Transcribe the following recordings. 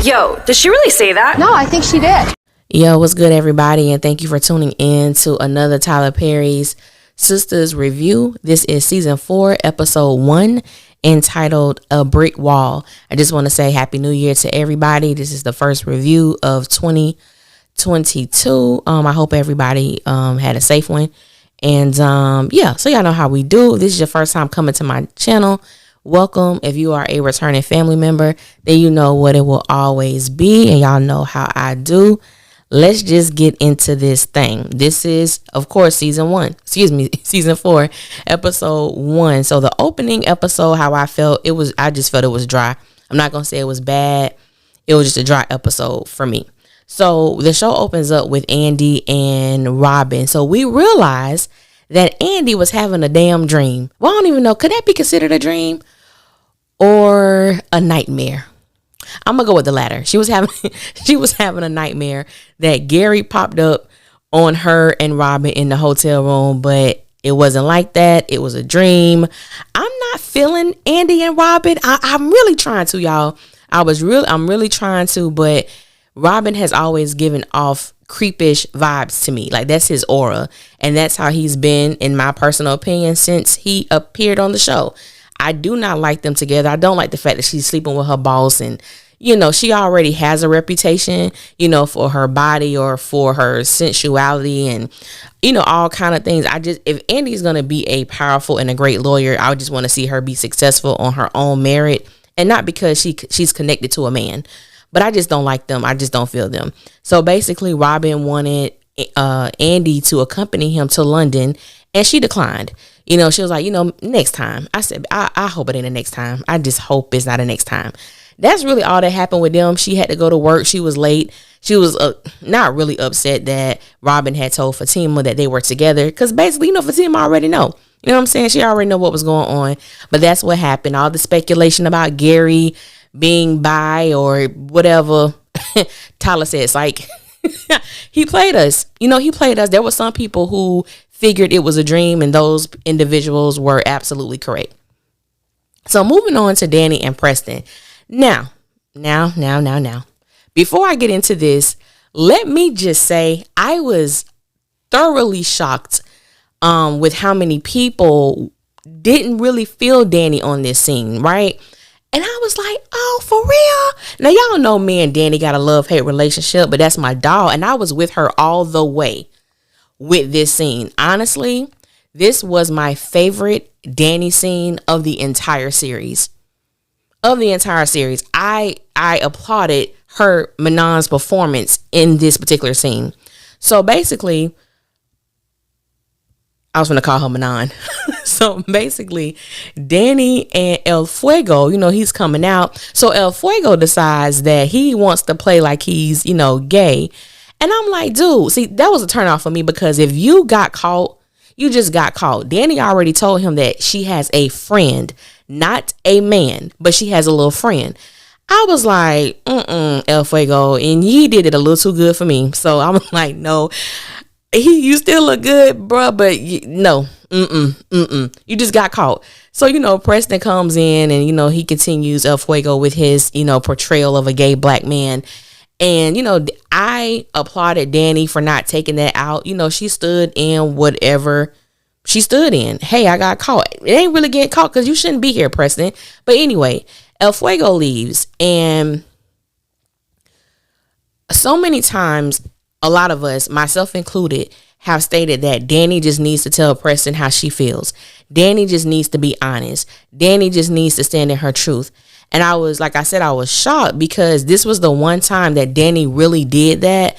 Yo, did she really say that? No, I think she did. Yo, what's good, everybody? And thank you for tuning in to another Tyler Perry's Sistas review. This is season 4, episode 1, entitled A Brick Wall. I just want to say Happy New Year to everybody. This is the first review of 2022. I hope everybody had a safe one. And yeah, so y'all know how we do. If this is your first time coming to my channel, welcome. If you are a returning family member, then you know what it will always be. And y'all know how I do. Let's just get into this thing. This is, of course, season 4, episode 1. So the opening episode, how I felt, I just felt it was dry. I'm not going to say it was bad. It was just a dry episode for me. So the show opens up with Andi and Robin. So we realize that Andi was having a damn dream. Well, I don't even know. Could that be considered a dream or a nightmare? I'm gonna go with the latter. She was having a nightmare that Gary popped up on her and Robin in the hotel room, but it wasn't like that. It was a dream. I'm not feeling Andi and Robin. I'm really trying to, y'all. I'm really trying to, but Robin has always given off creepish vibes to me. Like, that's his aura, and that's how he's been, in my personal opinion, since he appeared on the show. I do not like them together. I don't like the fact that she's sleeping with her boss, and she already has a reputation, for her body or for her sensuality and, all kind of things. If Andi's going to be a powerful and a great lawyer, I just want to see her be successful on her own merit and not because she's connected to a man. But I just don't like them. I just don't feel them. So basically, Robin wanted Andi to accompany him to London, and she declined. She was like, next time. I said, I hope it ain't the next time. I just hope it's not the next time. That's really all that happened with them. She had to go to work. She was late. She was not really upset that Robin had told Fatima that they were together, because basically, Fatima already know. You know what I'm saying? She already know what was going on. But that's what happened. All the speculation about Gary being bi or whatever. Tyler said, it's like, he played us. He played us. There were some people who figured it was a dream, and those individuals were absolutely correct. So moving on to Danni and Preston. Now. Before I get into this, let me just say I was thoroughly shocked with how many people didn't really feel Danni on this scene, right? And I was like, oh, for real? Now, y'all know me and Danni got a love-hate relationship, but that's my dog. And I was with her all the way with this scene. Honestly, this was my favorite Danni scene of the entire series. I applauded her Manon's performance in this particular scene. So basically, I was going to call her Manon. So basically, Danni and El Fuego, he's coming out. So El Fuego decides that he wants to play like he's, gay. And I'm like, dude, see, that was a turnoff for me, because if you got caught, you just got caught. Danni already told him that she has a friend, not a man, but she has a little friend. I was like, El Fuego, and he did it a little too good for me. So I'm like, no. You still look good, bruh, but no, you just got caught. So, Preston comes in and, he continues El Fuego with his, portrayal of a gay black man. And, I applauded Danni for not taking that out. She stood in whatever she stood in. Hey, I got caught. It ain't really getting caught because you shouldn't be here, Preston. But anyway, El Fuego leaves. And so many times, a lot of us, myself included, have stated that Danni just needs to tell Preston how she feels. Danni just needs to be honest. Danni just needs to stand in her truth. And I was shocked, because this was the one time that Danni really did that.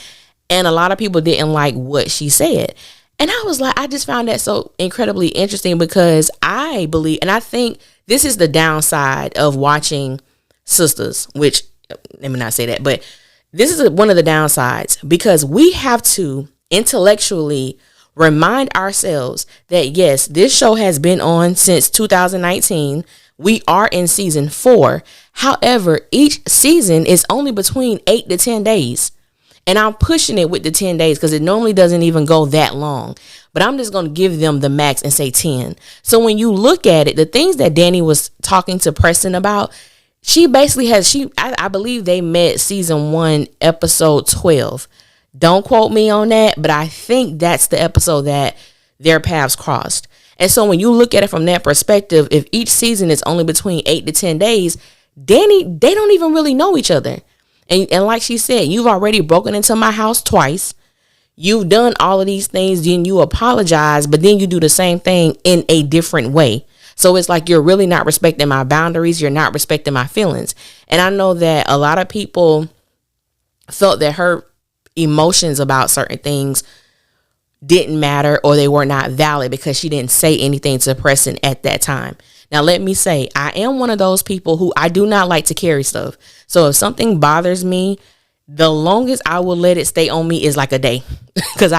And a lot of people didn't like what she said. And I was like, I just found that so incredibly interesting, because I believe, and I think this is the downside of watching Sistas, which, let me not say that, but this is one of the downsides, because we have to intellectually remind ourselves that, yes, this show has been on since 2019. We are in season 4. However, each season is only between 8 to 10 days. And I'm pushing it with the 10 days because it normally doesn't even go that long. But I'm just going to give them the max and say 10. So when you look at it, the things that Danni was talking to Preston about, she basically has, I believe they met season 1, episode 12. Don't quote me on that, but I think that's the episode that their paths crossed. And so when you look at it from that perspective, if each season is only between 8 to 10 days, Danny, they don't even really know each other. And like she said, you've already broken into my house twice. You've done all of these things, then you apologize, but then you do the same thing in a different way. So it's like you're really not respecting my boundaries. You're not respecting my feelings. And I know that a lot of people felt that her emotions about certain things didn't matter, or they were not valid because she didn't say anything to Preston at that time. Now, let me say, I am one of those people who I do not like to carry stuff. So if something bothers me, the longest I will let it stay on me is like a day, because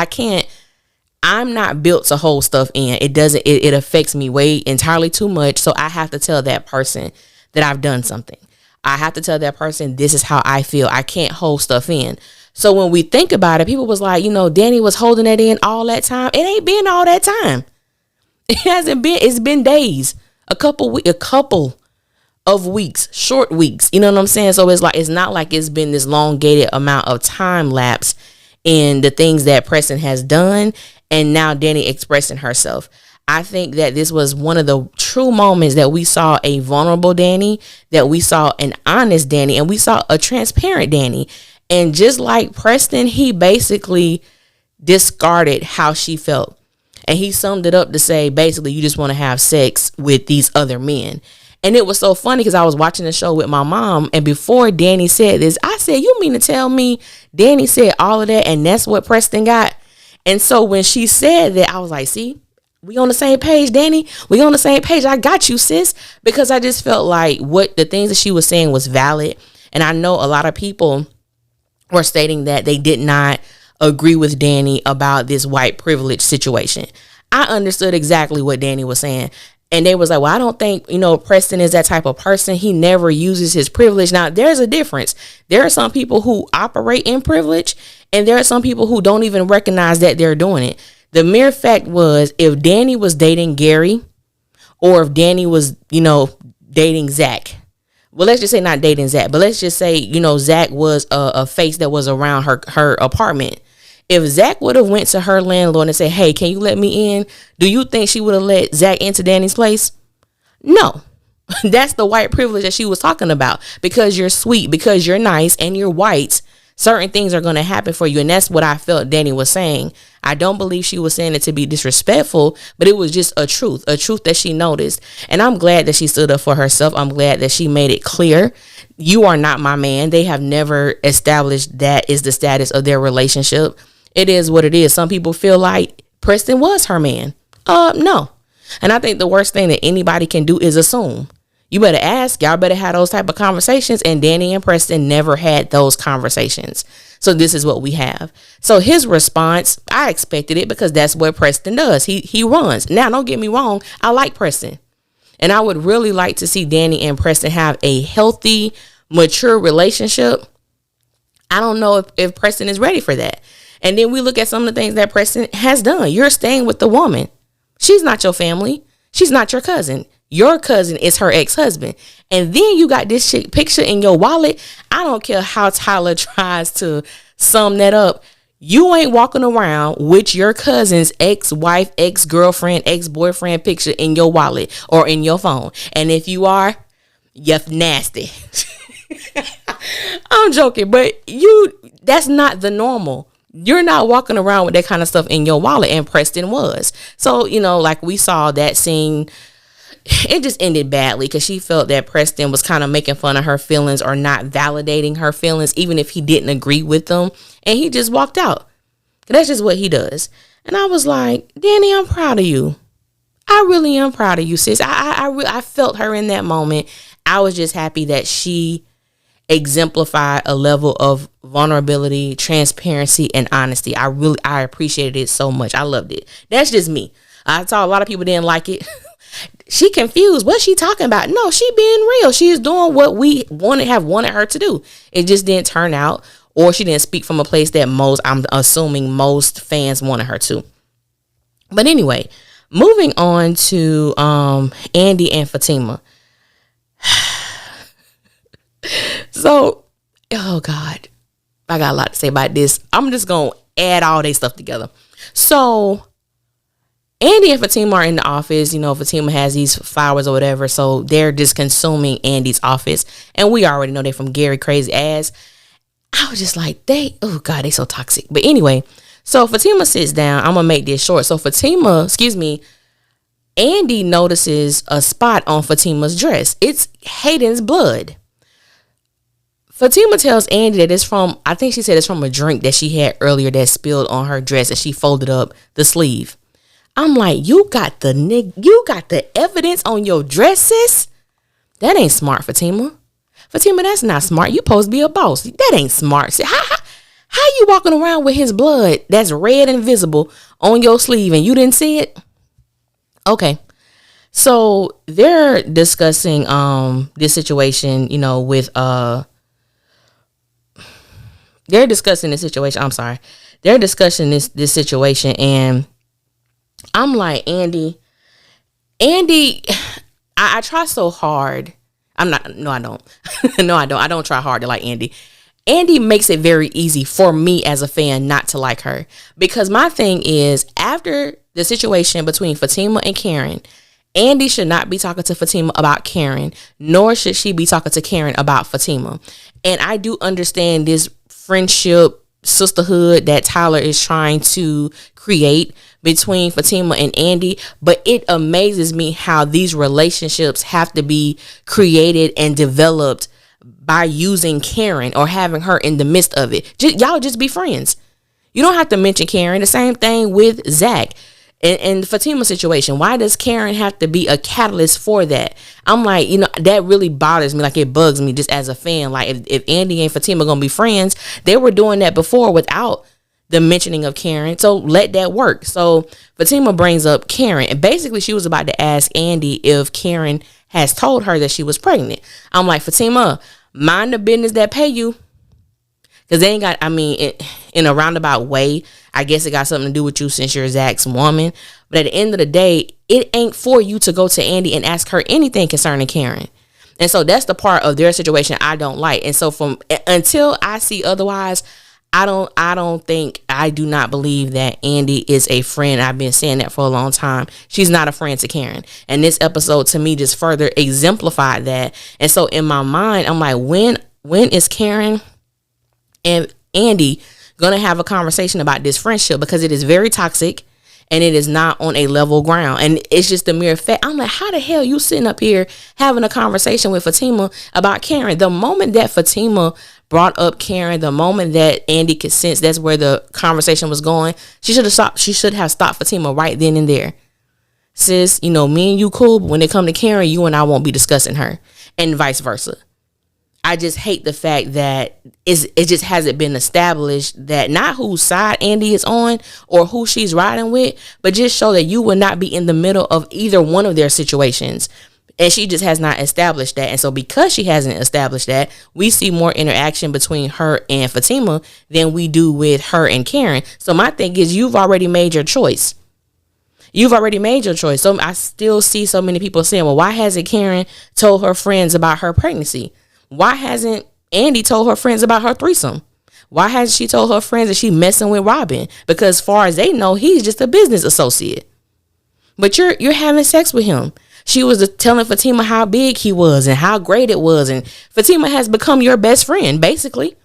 I'm not built to hold stuff in. It affects me way entirely too much. So I have to tell that person that I've done something. I have to tell that person, this is how I feel. I can't hold stuff in. So when we think about it, people was like, Danny was holding that in all that time. It ain't been all that time. It hasn't been. It's been days, a couple of weeks, short weeks. You know what I'm saying? So it's not like it's been this elongated amount of time lapse in the things that Preston has done, and now Danny expressing herself. I think that this was one of the true moments that we saw a vulnerable Danny, that we saw an honest Danny, and we saw a transparent Danny. And just like Preston, he basically discarded how she felt. And he summed it up to say, basically, you just want to have sex with these other men. And it was so funny because I was watching the show with my mom, and before Danny said this, I said, you mean to tell me Danny said all of that and that's what Preston got? And so when she said that, I was like, see, we on the same page, Danny. We on the same page. I got you, sis. Because I just felt like what the things that she was saying was valid. And I know a lot of people were stating that they did not agree with Danny about this white privilege situation. I understood exactly what Danny was saying. And they was like, well, I don't think, Preston is that type of person. He never uses his privilege. Now, there's a difference. There are some people who operate in privilege, and there are some people who don't even recognize that they're doing it. The mere fact was, if Danny was dating Gary, or if Danny was, dating Zach. Well, let's just say not dating Zach, but let's just say, Zach was a face that was around her apartment. If Zach would have went to her landlord and said, hey, can you let me in? Do you think she would have let Zach into Danny's place? No. That's the white privilege that she was talking about. Because you're sweet, because you're nice, and you're white, certain things are going to happen for you. And that's what I felt Danny was saying. I don't believe she was saying it to be disrespectful, but it was just a truth that she noticed. And I'm glad that she stood up for herself. I'm glad that she made it clear. You are not my man. They have never established that is the status of their relationship. It is what it is. Some people feel like Preston was her man. No. And I think the worst thing that anybody can do is assume. You better ask. Y'all better have those type of conversations. And Danny and Preston never had those conversations. So this is what we have. So his response, I expected it because that's what Preston does. He runs. Now, don't get me wrong. I like Preston. And I would really like to see Danny and Preston have a healthy, mature relationship. I don't know if Preston is ready for that. And then we look at some of the things that Preston has done. You're staying with the woman. She's not your family. She's not your cousin. Your cousin is her ex-husband. And then you got this chick picture in your wallet. I don't care how Tyler tries to sum that up. You ain't walking around with your cousin's ex-wife, ex-girlfriend, ex-boyfriend picture in your wallet or in your phone. And if you are, you're nasty. I'm joking, but that's not the normal. You're not walking around with that kind of stuff in your wallet, and Preston was. So, like we saw that scene, it just ended badly because she felt that Preston was kind of making fun of her feelings or not validating her feelings, even if he didn't agree with them. And he just walked out. That's just what he does. And I was like, Danny, I'm proud of you. I really am proud of you, sis. I felt her in that moment. I was just happy that she exemplified a level of vulnerability, transparency, and honesty. I appreciated it so much. I loved it. That's just me. I saw a lot of people didn't like it. She confused. What's she talking about? No, she being real. She is doing what we wanted her to do. It just didn't turn out, or she didn't speak from a place that I'm assuming most fans wanted her to. But anyway, moving on to Andi and Fatima. So, oh God, I got a lot to say about this. I'm just going to add all their stuff together. So, Andi and Fatima are in the office. You know, Fatima has these flowers or whatever. So, they're just consuming Andi's office. And we already know they're from Gary Crazy Ass. I was just like, oh God, they so toxic. But anyway, so Fatima sits down. I'm going to make this short. So, Andi notices a spot on Fatima's dress. It's Hayden's blood. Fatima tells Andi that it's from, I think she said it's from a drink that she had earlier that spilled on her dress and she folded up the sleeve. I'm like, you got the evidence on your dress, sis? That ain't smart, Fatima. Fatima, that's not smart. You supposed to be a boss. That ain't smart. How you walking around with his blood that's red and visible on your sleeve and you didn't see it? Okay. So they're discussing this situation, you know, with they're discussing this situation. I'm sorry. They're discussing this situation, and I'm like, Andi, I try so hard. No, I don't. No, I don't. I don't try hard to like Andi. Andi makes it very easy for me as a fan not to like her, because my thing is, after the situation between Fatima and Karen, Andi should not be talking to Fatima about Karen, nor should she be talking to Karen about Fatima. And I do understand this friendship, sisterhood that Tyler is trying to create between Fatima and Andi, but it amazes me how these relationships have to be created and developed by using Karen or having her in the midst of it. Y'all just be friends. You don't have to mention Karen. The same thing with Zach. In the Fatima situation, why does Karen have to be a catalyst for that? I'm like, you know, that really bothers me. Like, it bugs me just as a fan. Like, if Andi and Fatima gonna be friends, they were doing that before without the mentioning of Karen. So let that work. So Fatima brings up Karen, and basically she was about to ask Andi if Karen has told her that she was pregnant. I'm like, Fatima, mind the business that pay you. Because they ain't got, in a roundabout way, I guess it got something to do with you since you're Zach's woman. But at the end of the day, it ain't for you to go to Andi and ask her anything concerning Karen. And so that's the part of their situation I don't like. And so until I see otherwise, I do not believe that Andi is a friend. I've been saying that for a long time. She's not a friend to Karen. And this episode to me just further exemplified that. And so in my mind, I'm like, when is Karen and Andi gonna have a conversation about this friendship? Because it is very toxic and it is not on a level ground, and it's just a mere fact. I'm like, how the hell you sitting up here having a conversation with Fatima about Karen? The moment that Fatima brought up Karen, the moment that Andi could sense that's where the conversation was going, she should have stopped Fatima right then and there. Sis, you know, me and you cool, but when it come to Karen, you and I won't be discussing her, and vice versa. I just hate the fact that it just hasn't been established that not whose side Andi is on or who she's riding with, but just show that you will not be in the middle of either one of their situations. And she just has not established that. And so because she hasn't established that, we see more interaction between her and Fatima than we do with her and Karen. So my thing is, you've already made your choice. So I still see so many people saying, well, why hasn't Karen told her friends about her pregnancy? Why hasn't Andi told her friends about her threesome? Why hasn't she told her friends that she messing with Robin? Because as far as they know, he's just a business associate. But you're having sex with him. She was telling Fatima how big he was and how great it was. And Fatima has become your best friend, basically.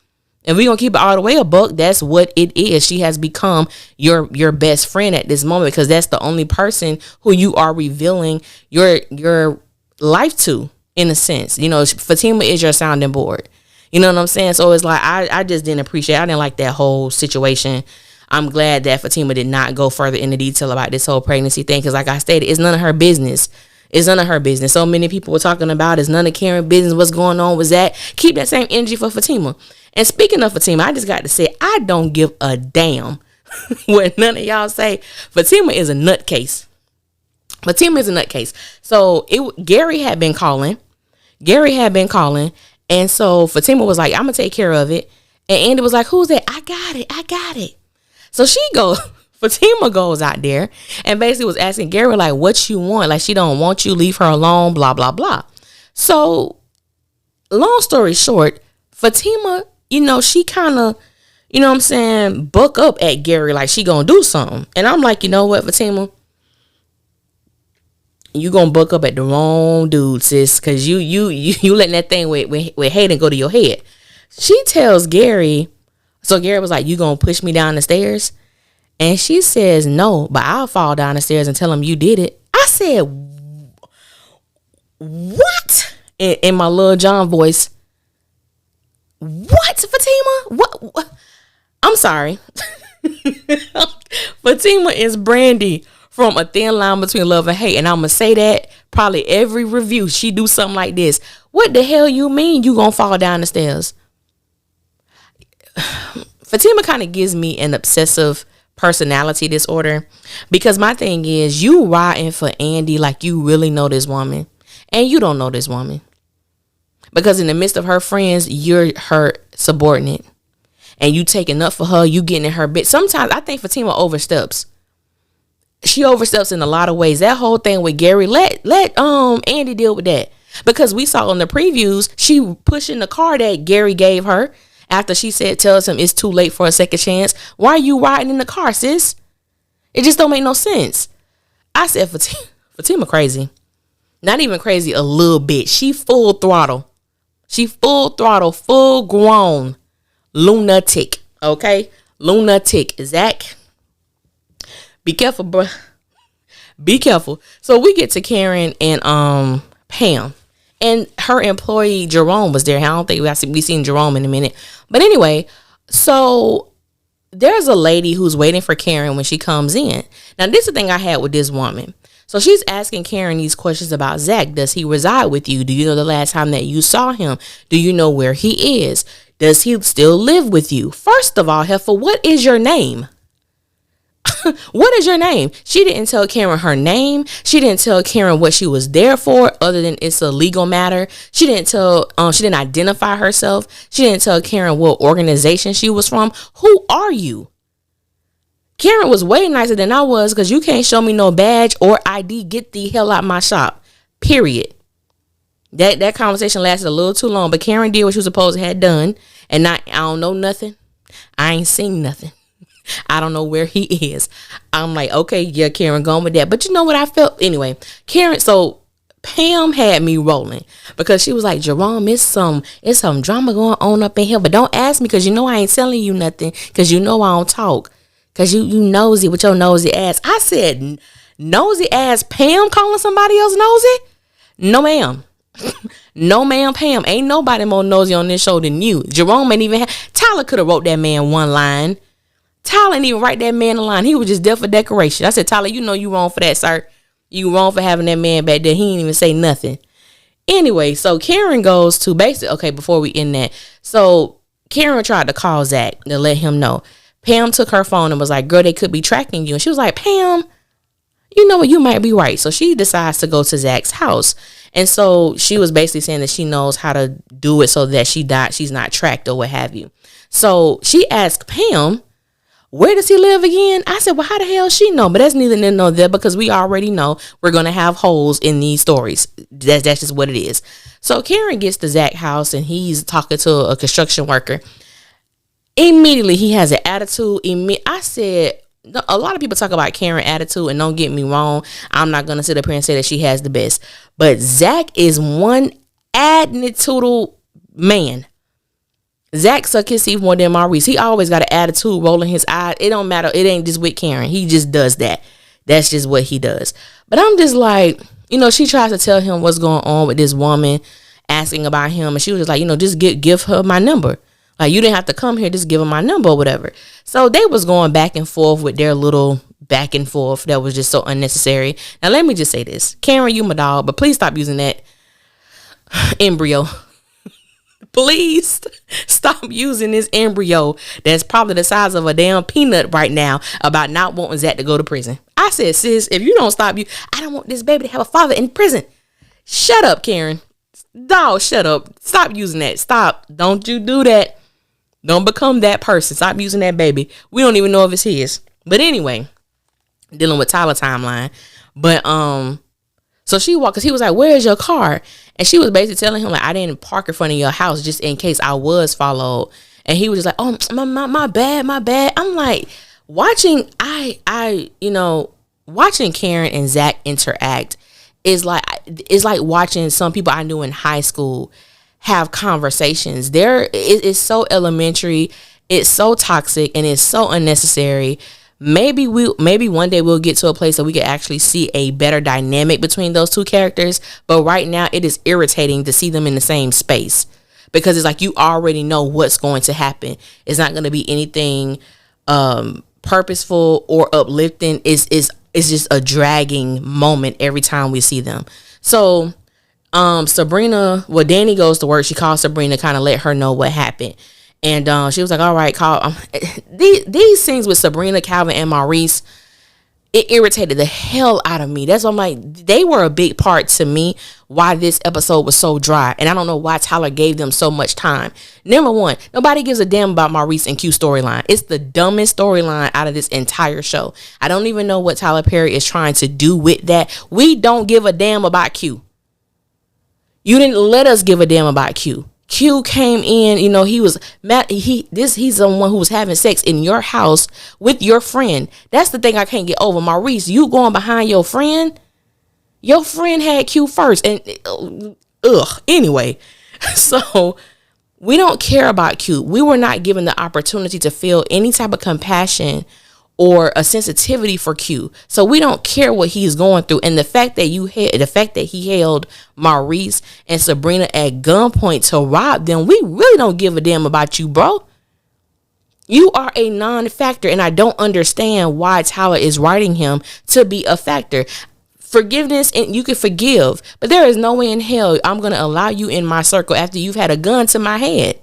And we're going to keep it all the way a buck. That's what it is. She has become your best friend at this moment, because that's the only person who you are revealing your life to. In a sense, you know, Fatima is your sounding board. You know what I'm saying? So it's like, I just didn't appreciate, I didn't like that whole situation. I'm glad that Fatima did not go further into detail about this whole pregnancy thing. Because like I stated, it's none of her business. So many people were talking about it's none of Karen's business. What's going on with that? Keep that same energy for Fatima. And speaking of Fatima, I just got to say, I don't give a damn what none of y'all say. Fatima is a nutcase. So Gary had been calling. And so Fatima was like, I'm going to take care of it. And Andi was like, who's that? I got it. So Fatima goes out there and basically was asking Gary, like, what you want? Like, she don't want you, leave her alone, blah, blah, blah. So long story short, Fatima, she kind of, buck up at Gary like she gonna do something. And I'm like, you know what, Fatima? You gonna buck up at the wrong dude, sis, because you letting that thing with Hayden go to your head. She tells Gary, so Gary was like, you gonna push me down the stairs? And she says, no, but I'll fall down the stairs and tell him you did it. I said, what? In my little John voice. What, Fatima? What? I'm sorry. Fatima is Brandy from A Thin Line Between Love and Hate. And I'm going to say that probably every review she do something like this. What the hell you mean you going to fall down the stairs? Fatima kind of gives me an obsessive personality disorder, because my thing is, you riding for Andi like you really know this woman, and you don't know this woman, because in the midst of her friends, you're her subordinate, and you taking up for her, you getting in her bit. Sometimes I think Fatima oversteps. She oversteps in a lot of ways. That whole thing with Gary, let Andi deal with that, because we saw in the previews she pushing the car that Gary gave her after she tells him it's too late for a second chance. Why are you riding in the car, sis? It just don't make no sense. I said, Fatima crazy. Not even crazy, a little bit. She full throttle. Full grown lunatic. Okay? Lunatic. Zach, be careful, bro. Be careful. So we get to Karen and Pam. And her employee, Jerome, was there. I don't think we seen Jerome in a minute. But anyway, so there's a lady who's waiting for Karen when she comes in. Now, this is the thing I had with this woman. So she's asking Karen these questions about Zach. Does he reside with you? Do you know the last time that you saw him? Do you know where he is? Does he still live with you? First of all, Heifer, what is your name? What is your name? She didn't tell Karen her name. She didn't tell Karen what she was there for, other than it's a legal matter. She didn't identify herself. She didn't tell Karen what organization she was from. Who are you? Karen was way nicer than I was, because you can't show me no badge or ID. Get the hell out my shop. Period. That conversation lasted a little too long, but Karen did what she was supposed to have done. And I don't know nothing. I ain't seen nothing. I don't know where he is. I'm like, okay, yeah, Karen, going with that. But you know what I felt? Anyway, Karen, so Pam had me rolling, because she was like, Jerome, it's some drama going on up in here, but don't ask me, because you know I ain't telling you nothing, because you know I don't talk, because you nosy with your nosy ass. I said, nosy ass Pam calling somebody else nosy? No, ma'am. No, ma'am, Pam. Ain't nobody more nosy on this show than you. Jerome ain't even Tyler could have wrote that man one line. Tyler didn't even write that man a line. He was just there for decoration. I said, Tyler, you know you wrong for that, sir. You wrong for having that man back there. He didn't even say nothing. Anyway, so Karen goes to basically, okay, before we end that. So Karen tried to call Zach to let him know. Pam took her phone and was like, girl, they could be tracking you. And she was like, Pam, you know what? You might be right. So she decides to go to Zach's house. And so she was basically saying that she knows how to do it so that she's not tracked or what have you. So she asked Pam, where does he live again? I said, well, how the hell she know? But that's neither here nor there, because we already know we're going to have holes in these stories. That's just what it is. So Karen gets to Zach's house and he's talking to a construction worker. Immediately, he has an attitude. I said, a lot of people talk about Karen's attitude, and don't get me wrong, I'm not going to sit up here and say that she has the best. But Zach is one attitude man. Zach suck his teeth more than Maurice. He always got an attitude, rolling his eyes. It don't matter. It ain't just with Karen. He just does that. That's just what he does. But I'm just like, she tries to tell him what's going on with this woman, asking about him. And she was just like, just give her my number. Like, you didn't have to come here. Just give her my number or whatever. So they was going back and forth with their little back and forth that was just so unnecessary. Now, let me just say this. Karen, you my dog, but please stop using that embryo. Please stop using this embryo that's probably the size of a damn peanut right now about not wanting Zach to go to prison. I said, sis, if you don't stop, I don't want this baby to have a father in prison. Shut up, Karen. Dog, shut up. Stop using that. Stop. Don't you do that. Don't become that person. Stop using that baby. We don't even know if it's his. But anyway, dealing with Tyler timeline. But so So she walked, because he was like, where's your car? And she was basically telling him, like, I didn't park in front of your house just in case I was followed. And he was just like, oh, my bad. I'm like, watching Karen and Zach interact is like watching some people I knew in high school have conversations. It's so elementary, it's so toxic, and it's so unnecessary. Maybe one day we'll get to a place that we can actually see a better dynamic between those two characters. But right now it is irritating to see them in the same space, because it's like you already know what's going to happen. It's not going to be anything purposeful or uplifting. It's just a dragging moment every time we see them. So Sabrina, well, Danny goes to work. She calls Sabrina, kind of let her know what happened. And she was like, all right, call. These scenes with Sabrina, Calvin, and Maurice, it irritated the hell out of me. That's why I'm like, they were a big part to me why this episode was so dry. And I don't know why Tyler gave them so much time. Number one, nobody gives a damn about Maurice and Q's storyline. It's the dumbest storyline out of this entire show. I don't even know what Tyler Perry is trying to do with that. We don't give a damn about Q. You didn't let us give a damn about Q. Q came in, he was mad. He's the one who was having sex in your house with your friend. That's the thing I can't get over. Maurice, you going behind your friend? Your friend had Q first. And anyway, so we don't care about Q. We were not given the opportunity to feel any type of compassion or a sensitivity for Q. So we don't care what he's going through. And the fact that he held Maurice and Sabrina at gunpoint to rob them, we really don't give a damn about you, bro. You are a non-factor, and I don't understand why Tyler is writing him to be a factor. Forgiveness, and you can forgive, but there is no way in hell I'm going to allow you in my circle after you've had a gun to my head.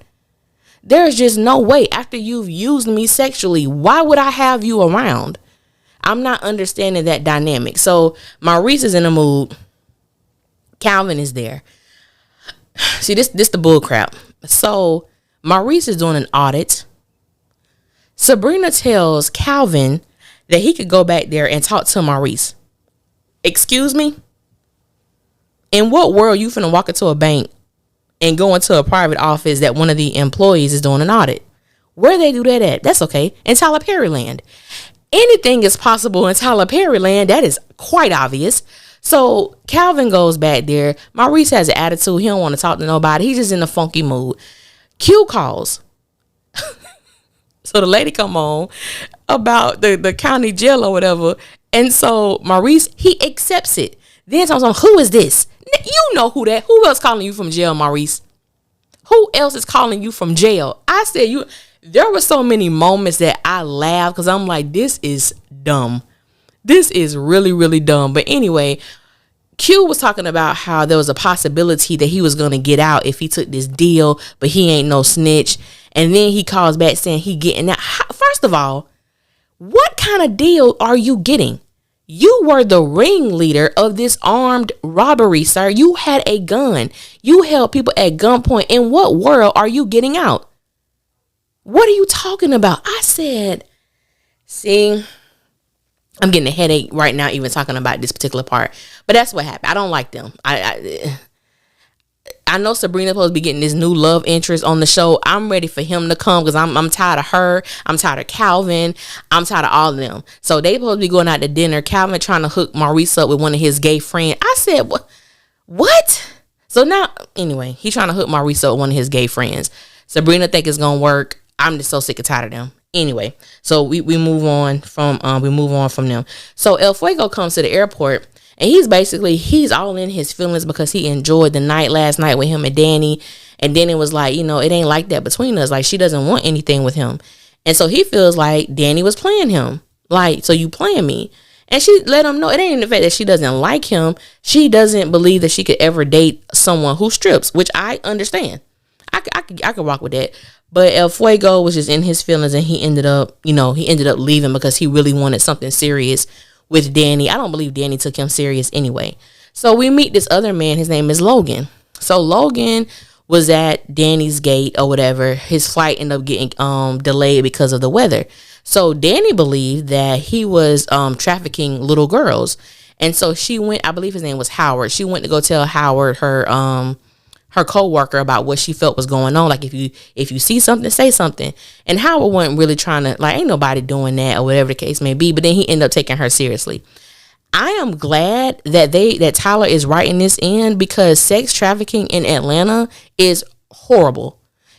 There's just no way. After you've used me sexually, why would I have you around? I'm not understanding that dynamic. So Maurice is in a mood. Calvin is there. See, this the bull crap. So Maurice is doing an audit. Sabrina tells Calvin that he could go back there and talk to Maurice. Excuse me? In what world you finna walk into a bank and go into a private office that one of the employees is doing an audit? Where they do that at? That's okay. In Tyler Perry land. Anything is possible in Tyler Perry land. That is quite obvious. So Calvin goes back there. Maurice has an attitude. He don't want to talk to nobody. He's just in a funky mood. Q calls. So the lady come on about the county jail or whatever. And so Maurice, he accepts it. Then someone's who is this? You know who that. Who else calling you from jail, Maurice? Who else is calling you from jail? I said there were so many moments that I laughed because I'm like, this is dumb. This is really, really dumb. But anyway, Q was talking about how there was a possibility that he was going to get out if he took this deal, but he ain't no snitch. And then he calls back saying he getting out. First of all, what kind of deal are you getting? You were the ringleader of this armed robbery, sir. You had a gun. You held people at gunpoint. In what world are you getting out? What are you talking about? I said, see, I'm getting a headache right now even talking about this particular part. But that's what happened. I don't like them. I know Sabrina's supposed to be getting this new love interest on the show. I'm ready for him to come because I'm tired of her. I'm tired of Calvin. I'm tired of all of them. So they supposed to be going out to dinner. Calvin trying to hook Maurice up with one of his gay friends. I said, what? So now, anyway, he trying to hook Maurice up with one of his gay friends. Sabrina think it's going to work. I'm just so sick and tired of them. Anyway, so we move on from them. So El Fuego comes to the airport. And he's all in his feelings because he enjoyed the night last night with him and Danny. And then it was like, it ain't like that between us. Like, she doesn't want anything with him. And so he feels like Danny was playing him. Like, so you playing me. And she let him know it ain't the fact that she doesn't like him. She doesn't believe that she could ever date someone who strips, which I understand. I could rock with that. But El Fuego was just in his feelings, and he ended up leaving because he really wanted something serious with Danny. I don't believe Danny took him serious anyway. So we meet this other man. His name is Logan. So Logan was at Danny's gate or whatever. His flight ended up getting delayed because of the weather. So Danny believed that he was trafficking little girls. And so she went, I believe his name was Howard. She went to go tell Howard her coworker about what she felt was going on. Like, if you see something, say something. And Howard wasn't really trying to, like, ain't nobody doing that or whatever the case may be. But then he ended up taking her seriously. I am glad that Tyler is writing this in, because sex trafficking in Atlanta is horrible.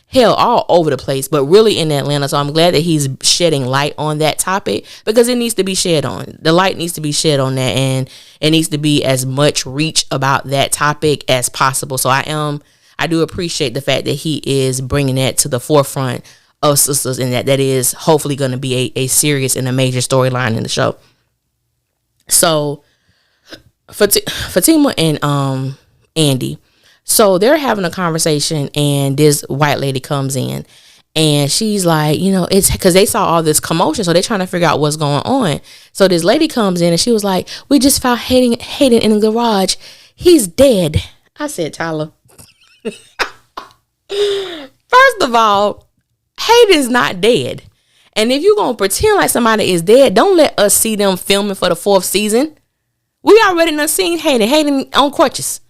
Hell, all over the place, but really in Atlanta. So I'm glad that he's shedding light on that topic, because it needs to be shed on. The light needs to be shed on that, and it needs to be as much reach about that topic as possible. So I do appreciate the fact that he is bringing that to the forefront of Sistas, and that is hopefully going to be a serious and a major storyline in the show. So Fatima and Andy, so they're having a conversation, and this white lady comes in, and she's like, it's because they saw all this commotion, so they're trying to figure out what's going on. So this lady comes in, and she was like, we just found Hayden in the garage. He's dead. I said, Tyler, first of all, Hayden's not dead. And if you're going to pretend like somebody is dead, don't let us see them filming for the 4th season. We already done seen Hayden on crutches.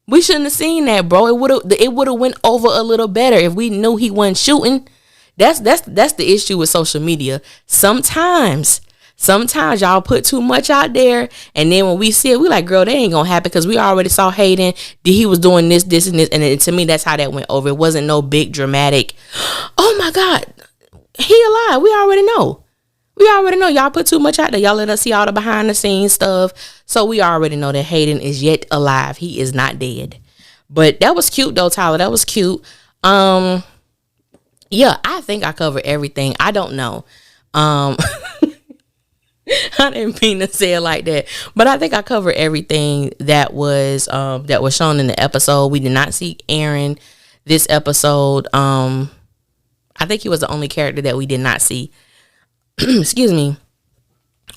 We shouldn't have seen that, bro. It would have went over a little better if we knew he wasn't shooting. That's the issue with social media. Sometimes y'all put too much out there, and then when we see it, we like, girl, that ain't gonna happen, because we already saw Hayden. He was doing this, and this, and to me, that's how that went over. It wasn't no big dramatic, oh my God, he alive. We already know. Y'all put too much out there. Y'all let us see all the behind the scenes stuff. So we already know that Hayden is yet alive. He is not dead. But that was cute though, Tyler. That was cute. Yeah, I think I covered everything. I don't know. I didn't mean to say it like that, but I think I covered everything that was shown in the episode. We did not see Aaron this episode. I think he was the only character that we did not see. Excuse me,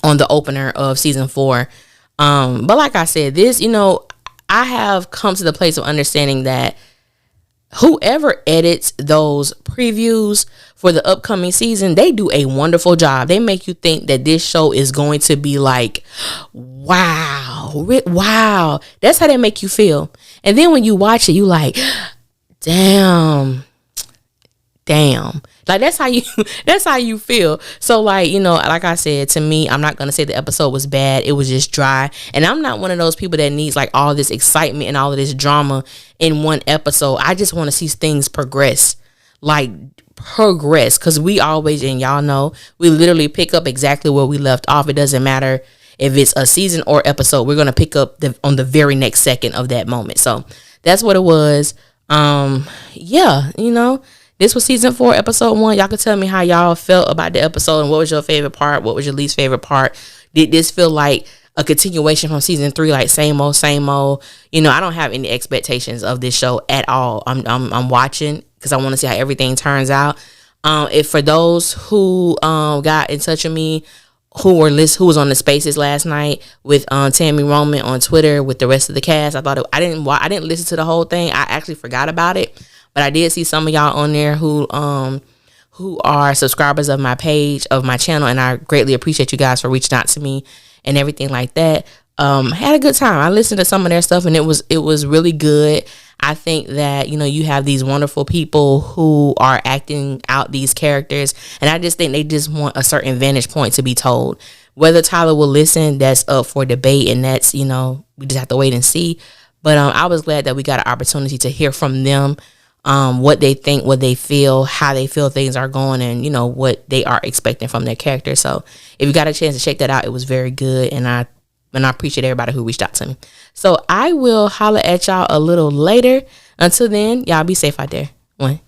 on the opener of season 4. But like I said, this, I have come to the place of understanding that whoever edits those previews for the upcoming season, they do a wonderful job. They make you think that this show is going to be like, wow. That's how they make you feel. And then when you watch it, you like, damn. Like, that's how you feel. So, like, like I said, to me, I'm not going to say the episode was bad. It was just dry. And I'm not one of those people that needs, like, all this excitement and all of this drama in one episode. I just want to see things progress. Because we always, and y'all know, we literally pick up exactly where we left off. It doesn't matter if it's a season or episode. We're going to pick up on the very next second of that moment. So, that's what it was. Yeah, this was season 4, episode 1. Y'all can tell me how y'all felt about the episode, and what was your favorite part? What was your least favorite part? Did this feel like a continuation from season 3, like same old? I don't have any expectations of this show at all. I'm watching because I want to see how everything turns out. If for those who got in touch with me, who was on the Spaces last night with Tammy Roman on Twitter with the rest of the cast, I didn't listen to the whole thing. I actually forgot about it. But I did see some of y'all on there who are subscribers of my page, of my channel, and I greatly appreciate you guys for reaching out to me and everything like that. I had a good time. I listened to some of their stuff, and it was really good. I think that, you have these wonderful people who are acting out these characters, and I just think they just want a certain vantage point to be told. Whether Tyler will listen, that's up for debate, and that's, we just have to wait and see. But I was glad that we got an opportunity to hear from them. What they think, what they feel, how they feel things are going, and what they are expecting from their character. So if you got a chance to check that out, it was very good, and I appreciate everybody who reached out to me. So I will holler at y'all a little later. Until then, y'all be safe out there. 1